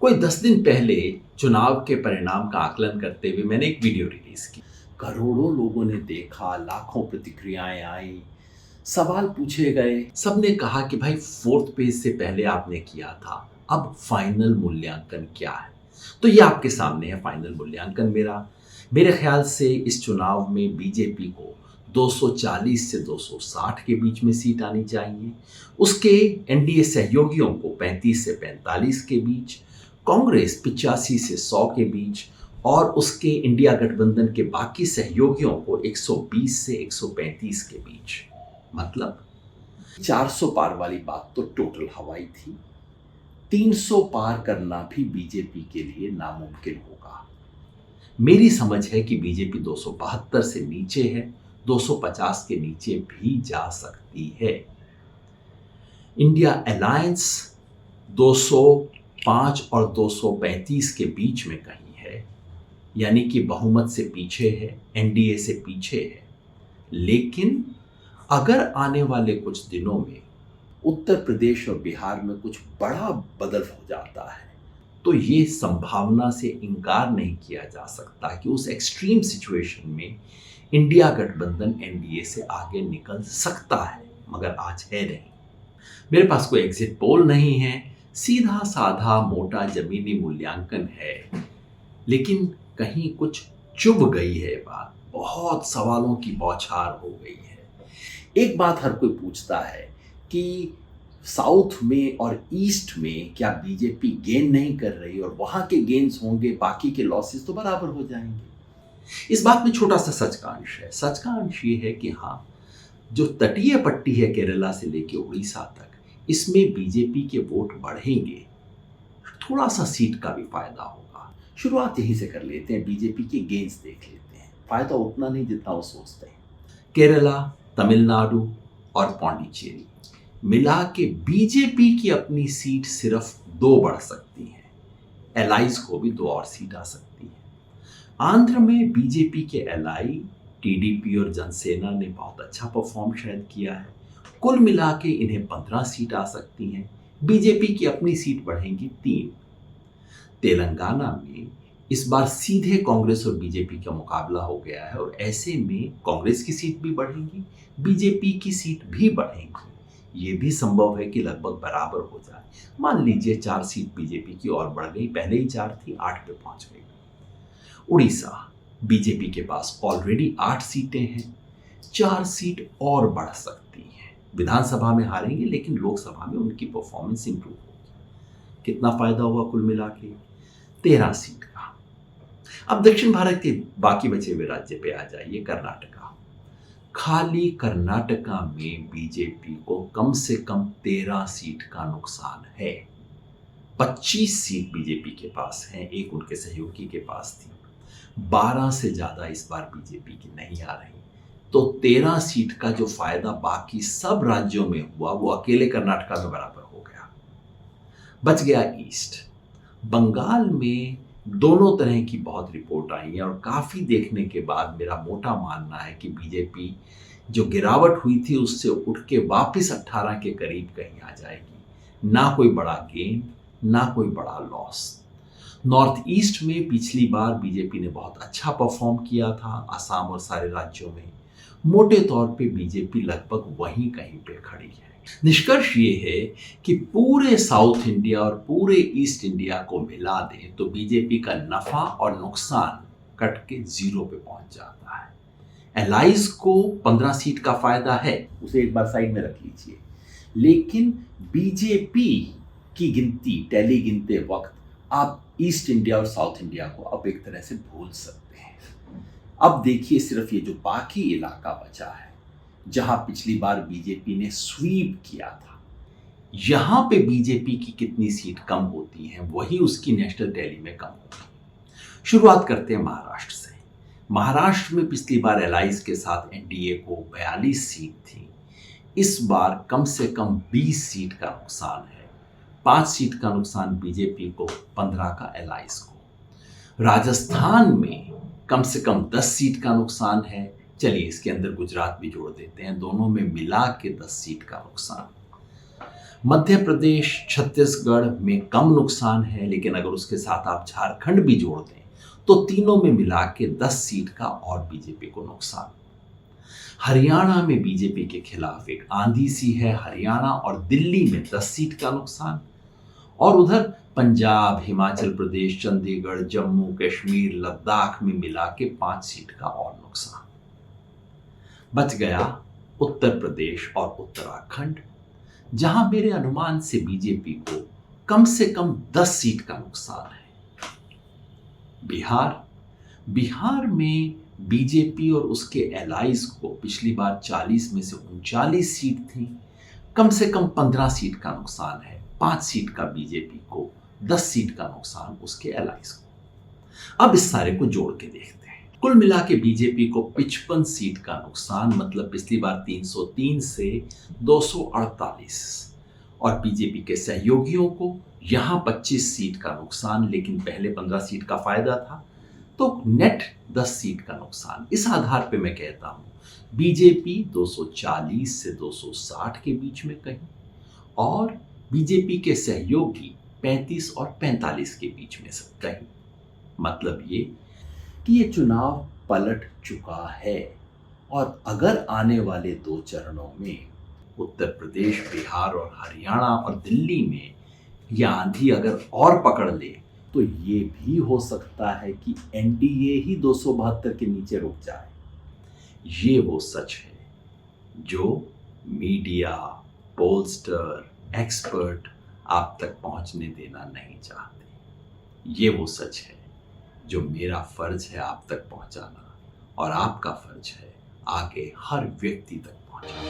कोई 10 दिन पहले चुनाव के परिणाम का आकलन करते हुए मैंने एक वीडियो रिलीज की। करोड़ों लोगों ने देखा, लाखों प्रतिक्रियाएं आई, सवाल पूछे गए। सबने कहा कि भाई फोर्थ पेज से पहले आपने किया था, अब फाइनल मूल्यांकन क्या है? तो ये आपके सामने है फाइनल मूल्यांकन मेरा। मेरे ख्याल से इस चुनाव में बीजेपी को 240 से 260 के बीच में सीट आनी चाहिए। उसके एनडीए सहयोगियों को 35 से 45 के बीच, कांग्रेस 85 से 100 के बीच और उसके इंडिया गठबंधन के बाकी सहयोगियों को 120 से 135 के बीच। मतलब 400 पार वाली बात तो टोटल हवाई थी। 300 पार करना भी बीजेपी के लिए नामुमकिन होगा। मेरी समझ है कि बीजेपी 272 से नीचे है, 250 के नीचे भी जा सकती है। इंडिया अलायंस 205 और 235 के बीच में कहीं है, यानी कि बहुमत से पीछे है, एनडीए से पीछे है। लेकिन अगर आने वाले कुछ दिनों में उत्तर प्रदेश और बिहार में कुछ बड़ा बदल हो जाता है तो ये संभावना से इनकार नहीं किया जा सकता कि उस एक्सट्रीम सिचुएशन में इंडिया गठबंधन एनडीए से आगे निकल सकता है, मगर आज है नहीं। मेरे पास कोई एग्जिट पोल नहीं है, सीधा साधा मोटा जमीनी मूल्यांकन है, लेकिन कहीं कुछ चुभ गई है बात, बहुत सवालों की बौछार हो गई है। एक बात हर कोई पूछता है कि साउथ में और ईस्ट में क्या बीजेपी गेन नहीं कर रही, और वहां के गेन्स होंगे, बाकी के लॉसेस तो बराबर हो जाएंगे। इस बात में छोटा सा सच का अंश है। सच का अंश ये है कि हाँ, जो तटीय पट्टी है केरला से लेकर उड़ीसा तक, इसमें बीजेपी के वोट बढ़ेंगे, थोड़ा सा सीट का भी फायदा होगा। शुरुआत यहीं से कर लेते हैं, बीजेपी के गेन्स देख लेते हैं। फायदा उतना नहीं जितना वो सोचते हैं। केरला, तमिलनाडु और पौंडीचेरी मिला के बीजेपी की अपनी सीट सिर्फ 2 बढ़ सकती है। एलाइज को भी 2 और सीट आ सकती है। आंध्र में बीजेपी के एलाई टीडीपी और जनसेना ने बहुत अच्छा परफॉर्म शायद किया है। कुल मिला के इन्हें 15 सीट आ सकती हैं। बीजेपी की अपनी सीट बढ़ेंगी 3। तेलंगाना में इस बार सीधे कांग्रेस और बीजेपी का मुकाबला हो गया है, और ऐसे में कांग्रेस की सीट भी बढ़ेंगी, बीजेपी की सीट भी बढ़ेंगी। ये भी संभव है कि लगभग बराबर हो जाए। मान लीजिए 4 सीट बीजेपी की और बढ़ गई, पहले ही 4 थी, 8 पे पहुंच गई। उड़ीसा, बीजेपी के पास ऑलरेडी 8 सीटें हैं, 4 सीट और बढ़ सकती हैं। विधानसभा में हारेंगे, लेकिन लोकसभा में उनकी परफॉर्मेंस इंप्रूव होगी। कितना फायदा हुआ कुल मिला के? 13 सीट का। अब दक्षिण भारत के बाकी बचे हुए राज्य पे आ जाइए। कर्नाटका, खाली कर्नाटका में बीजेपी को कम से कम 13 सीट का नुकसान है। 25 सीट बीजेपी के पास हैं, एक उनके सहयोगी के पास थी। 12 से ज्यादा इस बार बीजेपी की नहीं आ रही, तो 13 सीट का जो फायदा बाकी सब राज्यों में हुआ वो अकेले कर्नाटका में बराबर हो गया। बच गया ईस्ट। बंगाल में दोनों तरह की बहुत रिपोर्ट आई है, और काफी देखने के बाद मेरा मोटा मानना है कि बीजेपी जो गिरावट हुई थी उससे उठ के वापस 18 के करीब कहीं आ जाएगी। ना कोई बड़ा गेन, ना कोई बड़ा लॉस। नॉर्थ ईस्ट में पिछली बार बीजेपी ने बहुत अच्छा परफॉर्म किया था, असम और सारे राज्यों में। मोटे तौर पे बीजेपी लगभग वहीं कहीं पे खड़ी है। निष्कर्ष ये है कि पूरे साउथ इंडिया और पूरे ईस्ट इंडिया को मिला दें तो बीजेपी का नफा और नुकसान कट के 0 पे पहुंच जाता है। एलाइज को 15 सीट का फायदा है, उसे एक बार साइड में रख लीजिए, लेकिन बीजेपी की गिनती, टैली गिनते वक्त आप ईस्ट इंडिया और साउथ इंडिया को अब एक तरह से भूल सकते हैं। अब देखिए सिर्फ ये जो बाकी इलाका बचा है, जहां पिछली बार बीजेपी ने स्वीप किया था, यहां पे बीजेपी की कितनी सीट कम होती है, वही उसकी नेशनल टैली में कम होती है। शुरुआत करते हैं महाराष्ट्र से। महाराष्ट्र में पिछली बार एलाइज के साथ एनडीए को 42 सीट थी। इस बार कम से कम 20 सीट का नुकसान है। 5 सीट का नुकसान बीजेपी को, 15 का एलाइज को। राजस्थान में कम से कम 10 सीट का नुकसान है। चलिए इसके अंदर गुजरात भी जोड़ देते हैं, दोनों में मिला के 10 सीट का नुकसान। मध्य प्रदेश छत्तीसगढ़ में कम नुकसान है, लेकिन अगर उसके साथ आप झारखंड भी जोड़ दें तो तीनों में मिला के 10 सीट का और बीजेपी को नुकसान। हरियाणा में बीजेपी के खिलाफ एक आंधी सी है, हरियाणा और दिल्ली में 10 सीट का नुकसान, और उधर पंजाब, हिमाचल प्रदेश, चंडीगढ़, जम्मू कश्मीर, लद्दाख में मिला के 5 सीट का और नुकसान। बच गया उत्तर प्रदेश और उत्तराखंड, जहां मेरे अनुमान से बीजेपी को कम से कम 10 सीट का नुकसान है। बिहार में बीजेपी और उसके एलाइज को पिछली बार 40 में से 39 सीट थी, कम से कम 15 सीट का नुकसान है। 5 सीट का बीजेपी को, 10 सीट का नुकसान उसके एलाइज को। अब इस सारे को जोड़ के देखते हैं। कुल मिला के बीजेपी को 55 सीट का नुकसान, मतलब पिछली बार 303 से 248, और बीजेपी के सहयोगियों को यहां 25 सीट का नुकसान, लेकिन पहले 15 सीट का फायदा था, तो नेट 10 सीट का नुकसान। इस आधार पे मैं कहता हूं बीजेपी 240 से 260 के बीच में कहीं, और बीजेपी के सहयोगी 35 और 45 के बीच में से कहीं। मतलब ये कि ये चुनाव पलट चुका है, और अगर आने वाले 2 चरणों में उत्तर प्रदेश, बिहार और हरियाणा और दिल्ली में यह आंधी अगर और पकड़ ले तो ये भी हो सकता है कि एनडीए ही 272 के नीचे रुक जाए। ये वो सच है जो मीडिया, पोलस्टर, एक्सपर्ट आप तक पहुंचने देना नहीं चाहते। ये वो सच है जो मेरा फर्ज है आप तक पहुंचाना, और आपका फर्ज है आगे हर व्यक्ति तक पहुंचाना।